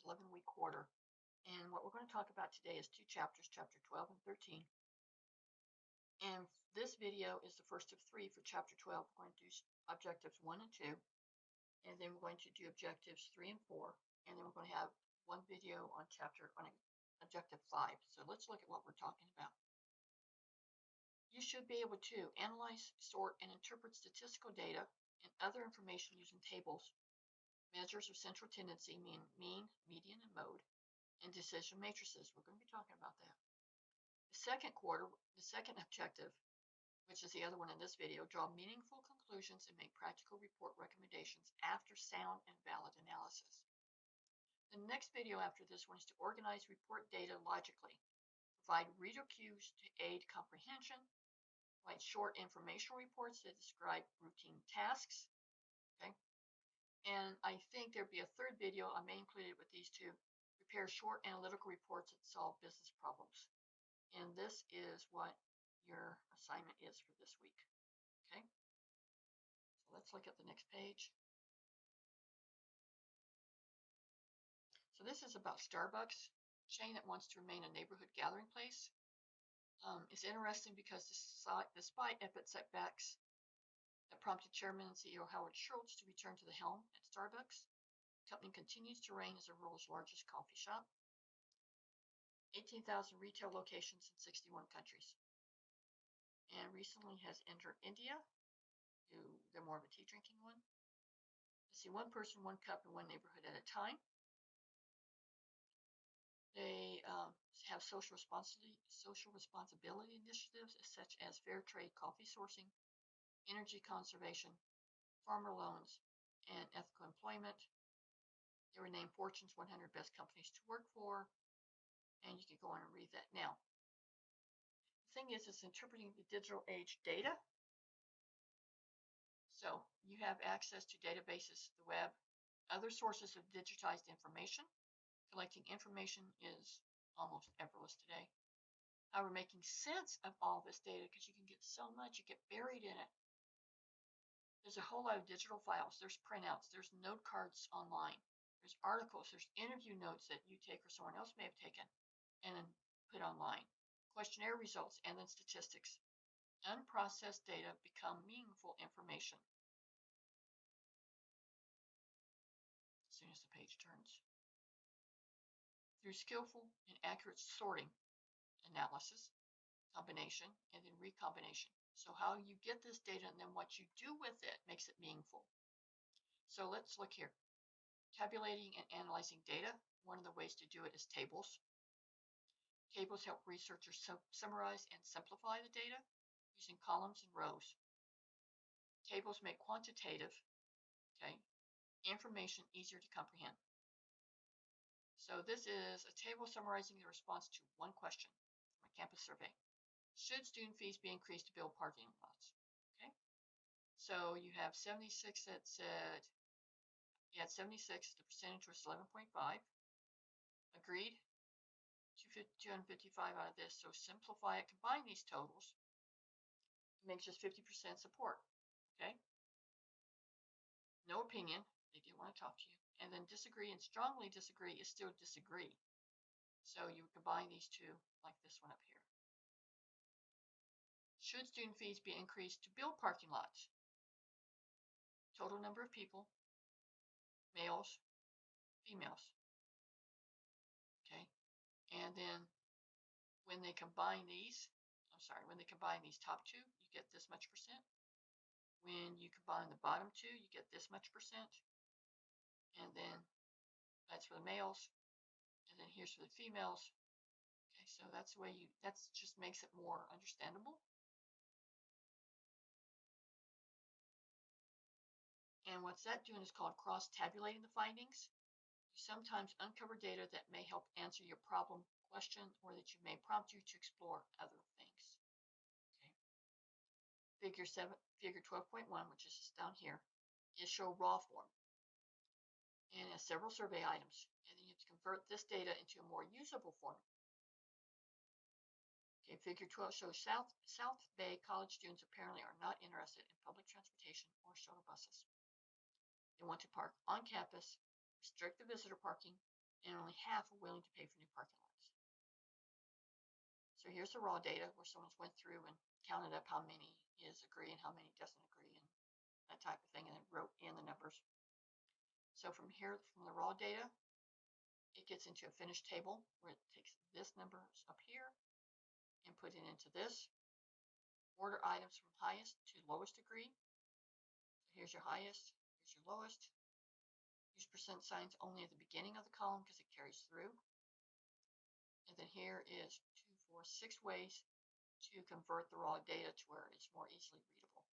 11-week quarter. And what we're going to talk about today is two chapters, chapter 12 and 13. And this video is the first of three for chapter 12. We're going to do objectives 1 and 2. And then we're going to do objectives 3 and 4. And then we're going to have one video on objective 5. So let's look at what we're talking about. You should be able to analyze, sort, and interpret statistical data and other information using tables, measures of central tendency, mean, median, and mode, and decision matrices. We're going to be talking about that. The second objective, which is the other one in this video, draw meaningful conclusions and make practical report recommendations after sound and valid analysis. The next video after this one is to organize report data logically, provide reader cues to aid comprehension, write short informational reports that describe routine tasks. Okay, and I think there'll be a third video. I may include it with these two. Prepare short analytical reports that solve business problems. And this is what your assignment is for this week. Okay, so let's look at the next page. So this is about Starbucks, chain that wants to remain a neighborhood gathering place. It's interesting because despite epic setbacks that prompted Chairman and CEO Howard Schultz to return to the helm at Starbucks, the company continues to reign as the world's largest coffee shop. 18,000 retail locations in 61 countries. And recently has entered India. They're more of a tea drinking one. Let's see, one person, one cup in one neighborhood at a time. They have social responsibility initiatives such as fair trade coffee sourcing, energy conservation, farmer loans, and ethical employment. They were named Fortune's 100 best companies to work for, and you can go on and read that now. The thing is, it's interpreting the digital age data. So you have access to databases, the web, other sources of digitized information. Collecting information is almost effortless today. However, making sense of all this data, because you can get so much, you get buried in it. There's a whole lot of digital files. There's printouts. There's note cards online. There's articles. There's interview notes that you take or someone else may have taken and then put online. Questionnaire results and then statistics. Unprocessed data become meaningful information as soon as the page turns. Through skillful and accurate sorting, analysis, combination, and then recombination. So how you get this data and then what you do with it makes it meaningful. So let's look here. Tabulating and analyzing data. One of the ways to do it is tables. Tables help researchers summarize and simplify the data using columns and rows. Tables make quantitative, information easier to comprehend. So this is a table summarizing the response to one question from a campus survey. Should student fees be increased to build parking lots? Okay. So you have 76 that said, you had 76, the percentage was 11.5. Agreed. 255 out of this. So simplify it, combine these totals. It makes just 50% support. Okay. No opinion. They didn't want to talk to you. And then disagree and strongly disagree is still disagree. So you combine these two like this one up here. Should student fees be increased to build parking lots? Total number of people, males, females. Okay. And then when they combine these, when they combine these top two, you get this much percent. When you combine the bottom two, you get this much percent. And then that's for the males. And then here's for the females. Okay, so that's the way that just makes it more understandable. And what's that doing is called cross-tabulating the findings. You sometimes uncover data that may help answer your problem question or that may prompt you to explore other things. Okay. Figure 12.1, which is down here, is show raw form. And it has several survey items. And then you have to convert this data into a more usable form. Okay, figure 12 shows South Bay college students apparently are not interested in public transportation or shuttle buses. They want to park on campus, restrict the visitor parking, and only half are willing to pay for new parking lots. So here's the raw data where someone's went through and counted up how many is agree and how many doesn't agree and that type of thing, and then wrote in the numbers. So from here, from the raw data, it gets into a finished table where it takes this numbers up here and put it into this. Order items from highest to lowest degree. So here's your highest, here's your lowest. Use percent signs only at the beginning of the column because it carries through. And then here is 2, 4, 6 ways to convert the raw data to where it's more easily readable.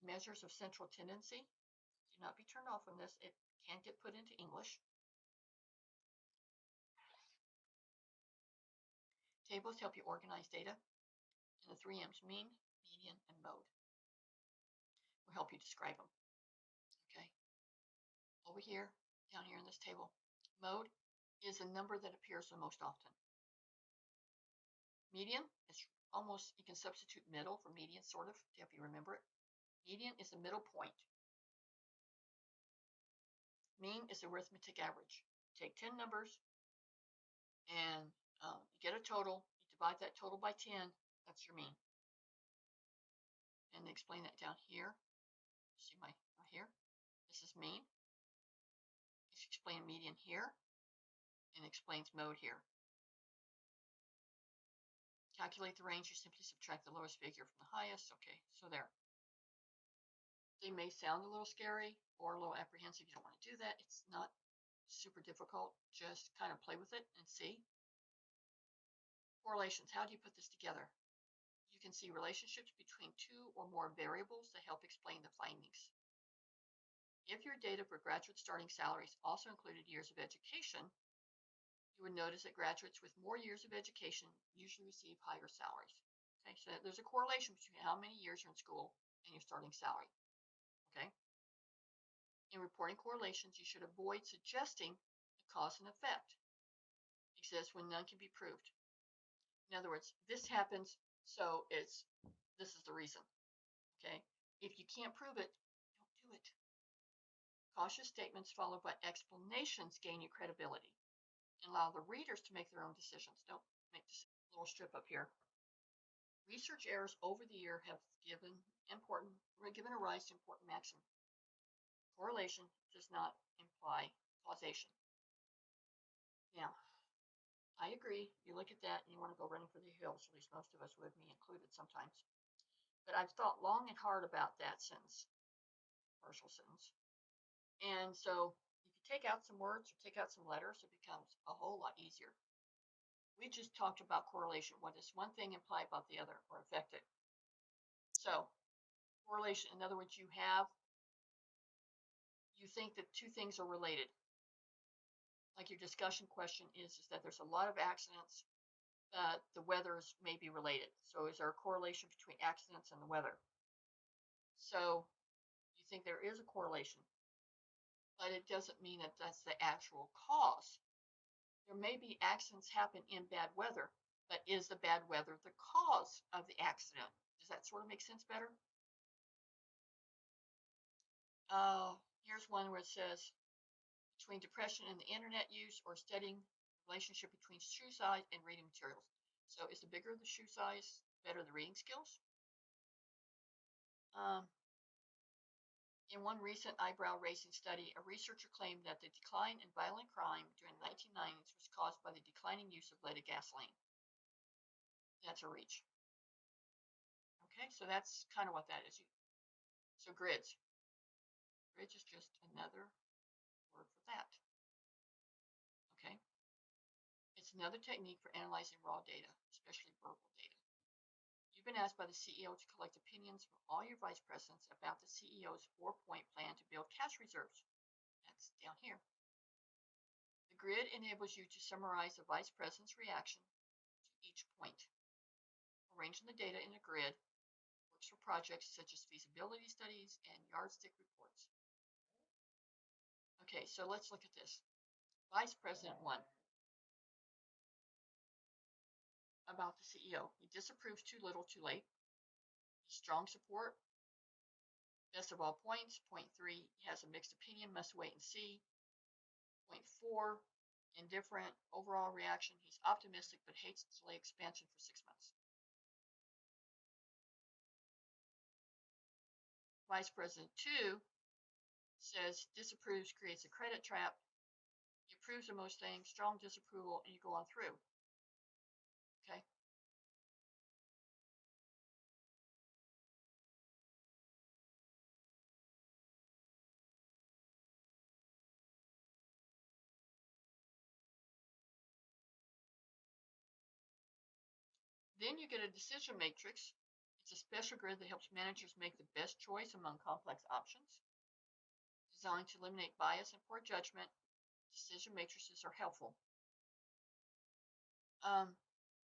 Measures of central tendency. Do not be turned off from this. It can get put into English. Tables help you organize data. And the 3 M's, mean, median, and mode, will help you describe them. Okay. Over here, down here in this table, mode is a number that appears the most often. Median is almost, you can substitute middle for median, sort of, to help you remember it. Median is the middle point. Mean is arithmetic average. Take 10 numbers and you get a total. You divide that total by 10. That's your mean. And they explain that down here. See my right here? This is mean. It's explain median here and explains mode here. Calculate the range. You simply subtract the lowest figure from the highest. Okay, so there. They may sound a little scary or a little apprehensive. You don't want to do that. It's not super difficult. Just kind of play with it and see. Correlations. How do you put this together? You can see relationships between 2 or more variables that help explain the findings. If your data for graduate starting salaries also included years of education, you would notice that graduates with more years of education usually receive higher salaries. Okay, so there's a correlation between how many years you're in school and your starting salary. Okay. In reporting correlations, you should avoid suggesting a cause and effect exists when none can be proved. In other words, this happens, so this is the reason. Okay. If you can't prove it, don't do it. Cautious statements followed by explanations gain you credibility and allow the readers to make their own decisions. Don't make this little strip up here. Research errors over the year have given a rise to important maxim. Correlation does not imply causation. Now, I agree. You look at that and you want to go running for the hills, at least most of us would, me included sometimes. But I've thought long and hard about that sentence, partial sentence. And so if you take out some words or take out some letters, it becomes a whole lot easier. We just talked about correlation. What does one thing imply about the other or affect it? So correlation, in other words, you think that two things are related. Like your discussion question is that there's a lot of accidents, the weathers may be related. So is there a correlation between accidents and the weather? So you think there is a correlation, but it doesn't mean that that's the actual cause. There may be accidents happen in bad weather, but is the bad weather the cause of the accident? Does that sort of make sense better? Here's one where it says, between depression and the internet use or studying the relationship between shoe size and reading materials. So is the bigger the shoe size, better the reading skills? In one recent eyebrow-raising study, a researcher claimed that the decline in violent crime during the 1990s was caused by the declining use of leaded gasoline. That's a reach. Okay, so that's kind of what that is. So grids. Grids is just another word for that. Okay. It's another technique for analyzing raw data, especially verbal data. You've been asked by the CEO to collect opinions from all your vice presidents about the CEO's 4-point plan to build cash reserves. That's down here. The grid enables you to summarize the vice president's reaction to each point. Arranging the data in a grid works for projects such as feasibility studies and yardstick reports. Okay, so let's look at this. Vice President 1. About the CEO. He disapproves too little, too late. Strong support, Best of all points. Point 3, has a mixed opinion, must wait and see. Point 4, indifferent. Overall reaction, he's optimistic but hates delay expansion for 6 months. Vice President 2 says disapproves, creates a credit trap. He approves of most things, strong disapproval, and you go on through. Okay. Then you get a decision matrix. It's a special grid that helps managers make the best choice among complex options. Designed to eliminate bias and poor judgment, decision matrices are helpful.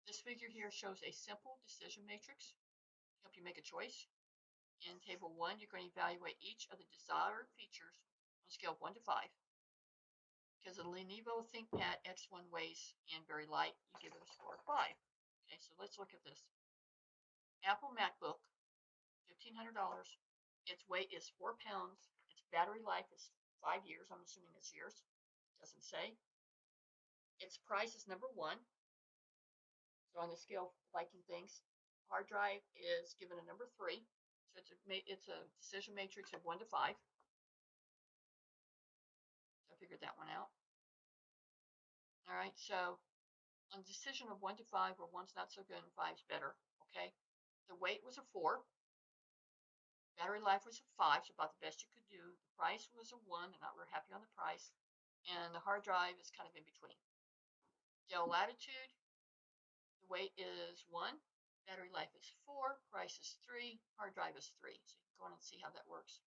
This figure here shows a simple decision matrix to help you make a choice. In table 1, you're going to evaluate each of the desired features on a scale of 1 to 5. Because the Lenovo ThinkPad X1 weighs in very light, you give it a score of 5. Okay, so let's look at this. Apple MacBook, $1,500. Its weight is 4 pounds. Its battery life is 5 years. I'm assuming it's years. It doesn't say. Its price is number 1. So on the scale of liking things, hard drive is given a number 3. So it's a decision matrix of 1 to 5. So I figured that one out. All right, so on decision of 1 to 5, where 1's not so good and 5's better, okay? The weight was a 4. Battery life was a 5, so about the best you could do. The price was a 1, and not real happy on the price. And the hard drive is kind of in between. Dell Latitude, the weight is 1. Battery life is 4. Price is 3. Hard drive is 3. So you can go on and see how that works.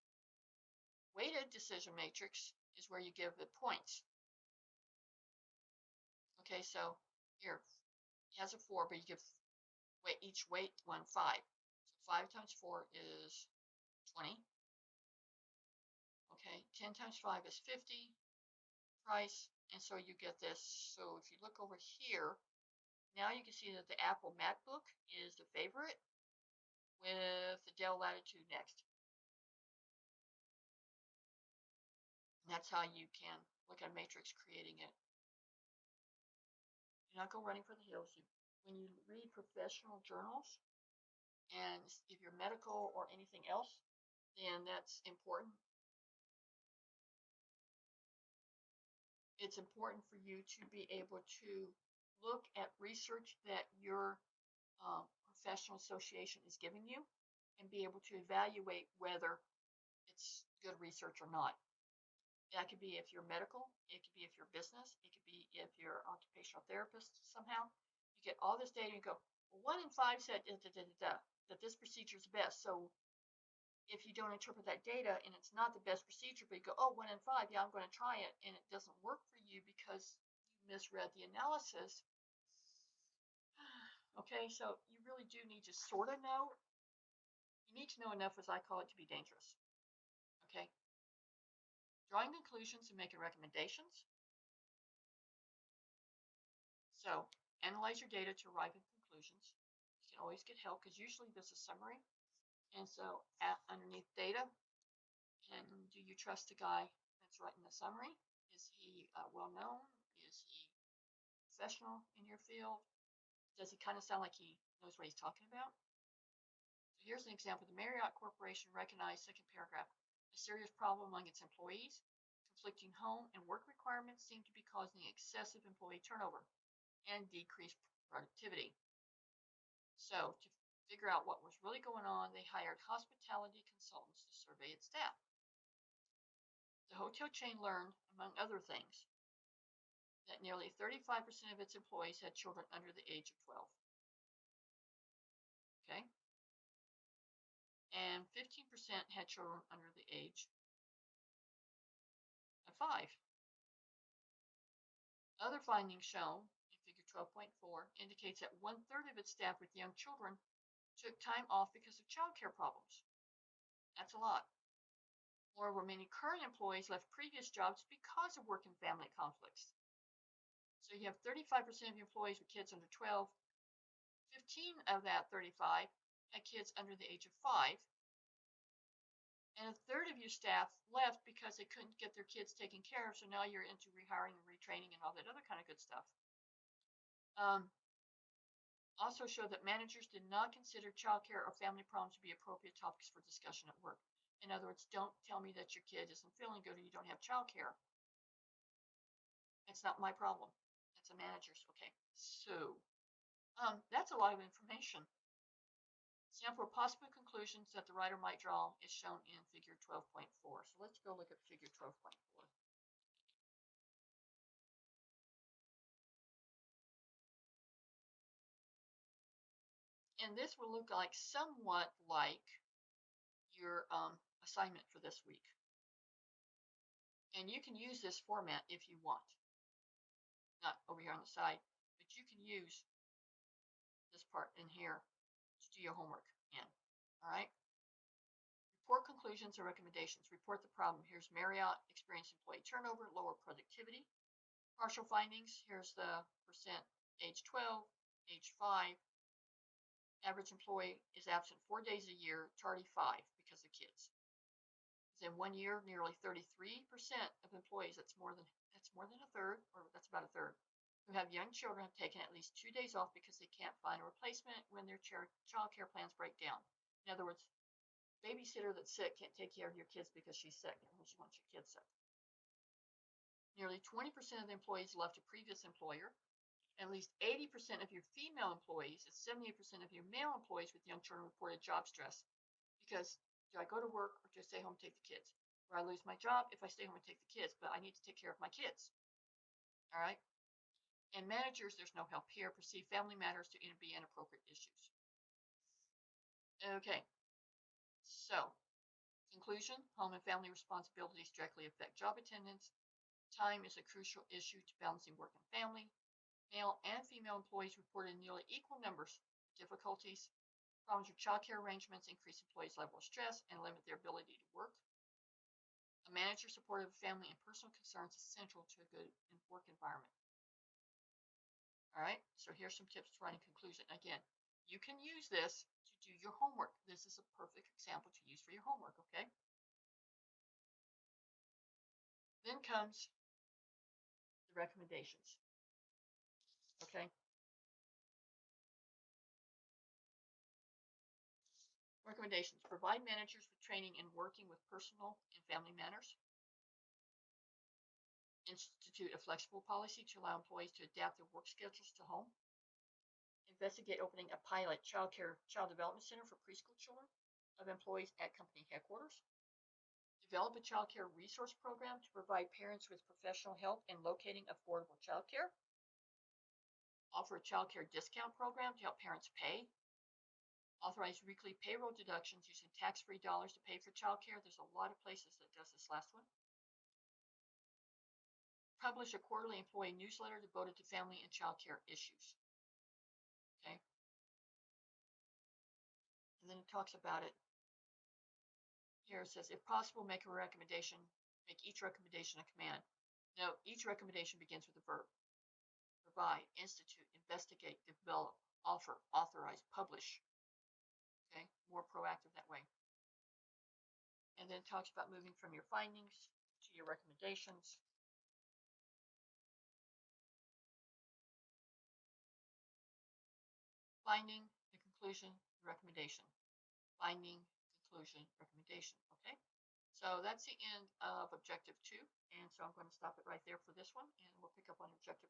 Weighted decision matrix is where you give the points. Okay, so here, it has a 4, but you give each weight 1 5. So 5 times 4 is 20. Okay, 10 times 5 is 50. Price, and so you get this. So if you look over here, now you can see that the Apple MacBook is the favorite, with the Dell Latitude next. And that's how you can look at a matrix, creating it. Do not go running for the hills. When you read professional journals, and if you're medical or anything else, then that's important. It's important for you to be able to look at research that your professional association is giving you and be able to evaluate whether it's good research or not. That could be if you're medical, it could be if you're business, it could be if you're an occupational therapist somehow. You get all this data and you go, well, 1 in 5 said that this procedure is best. So if you don't interpret that data and it's not the best procedure, but you go, oh, 1 in 5, yeah, I'm going to try it, and it doesn't work for you because you misread the analysis. Okay, so you really do need to sort of know. You need to know enough, as I call it, to be dangerous. Okay. Drawing conclusions and making recommendations. So analyze your data to arrive at conclusions. You can always get help because usually there's a summary. And so underneath data, and do you trust the guy that's writing the summary? Is he well known? Is he professional in your field? Does he kind of sound like he knows what he's talking about? So here's an example. The Marriott Corporation recognized, second paragraph, a serious problem among its employees. Conflicting home and work requirements seem to be causing excessive employee turnover and decreased productivity. So to figure out what was really going on, they hired hospitality consultants to survey its staff. The hotel chain learned, among other things, that nearly 35% of its employees had children under the age of 12. Okay? And 15% had children under the age of 5. Other findings shown in figure 12.4 indicates that 1/3 of its staff with young children took time off because of childcare problems. That's a lot. Moreover, many current employees left previous jobs because of work and family conflicts. So you have 35% of your employees with kids under 12. 15 of that 35 had kids under the age of 5. And a third of your staff left because they couldn't get their kids taken care of. So now you're into rehiring and retraining and all that other kind of good stuff. Also showed that managers did not consider childcare or family problems to be appropriate topics for discussion at work. In other words, don't tell me that your kid isn't feeling good and you don't have childcare. It's not my problem. It's a manager's. Okay, so that's a lot of information. Sample possible conclusions that the writer might draw is shown in figure 12.4. So let's go look at figure 12.4. And this will look like somewhat like your assignment for this week. And you can use this format if you want. Not over here on the side, but you can use this part in here to do your homework in. All right. Report conclusions and recommendations. Report the problem. Here's Marriott experienced employee turnover, lower productivity. Partial findings. Here's the percent age 12, age 5. Average employee is absent 4 days a year, tardy 5 because of kids. In 1 year, nearly 33% of employees, that's more than a third, or that's about a third, who have young children have taken at least 2 days off because they can't find a replacement when their child care plans break down. In other words, babysitter that's sick can't take care of your kids because she's sick and she wants your kids sick. Nearly 20% of the employees left a previous employer. At least 80% of your female employees and 78% of your male employees with young children reported job stress. Because do I go to work or do I stay home and take the kids? Or I lose my job if I stay home and take the kids, but I need to take care of my kids. All right. And managers, there's no help here, perceive family matters to be inappropriate issues. Okay. So, conclusion, home and family responsibilities directly affect job attendance. Time is a crucial issue to balancing work and family. Male and female employees reported nearly equal numbers of difficulties. Problems with childcare arrangements increase employees' level of stress and limit their ability to work. A manager supportive of family and personal concerns is central to a good work environment. All right, so here's some tips to writing conclusion. Again, you can use this to do your homework. This is a perfect example to use for your homework, okay? Then comes the recommendations, okay? Recommendations, provide managers with training in working with personal and family matters. Institute a flexible policy to allow employees to adapt their work schedules to home. Investigate opening a pilot child development center for preschool children of employees at company headquarters. Develop a child care resource program to provide parents with professional help in locating affordable child care. Offer a child care discount program to help parents pay. Authorize weekly payroll deductions using tax-free dollars to pay for child care. There's a lot of places that does this last one. Publish a quarterly employee newsletter devoted to family and child care issues. Okay. And then it talks about it. Here it says, if possible, make each recommendation a command. Note, each recommendation begins with a verb. Provide, institute, investigate, develop, offer, authorize, publish. Okay, more proactive that way. And then it talks about moving from your findings to your recommendations. Finding, the conclusion, the recommendation. Finding, conclusion, recommendation. Okay, so that's the end of objective 2. And so I'm going to stop it right there for this one, and we'll pick up on objective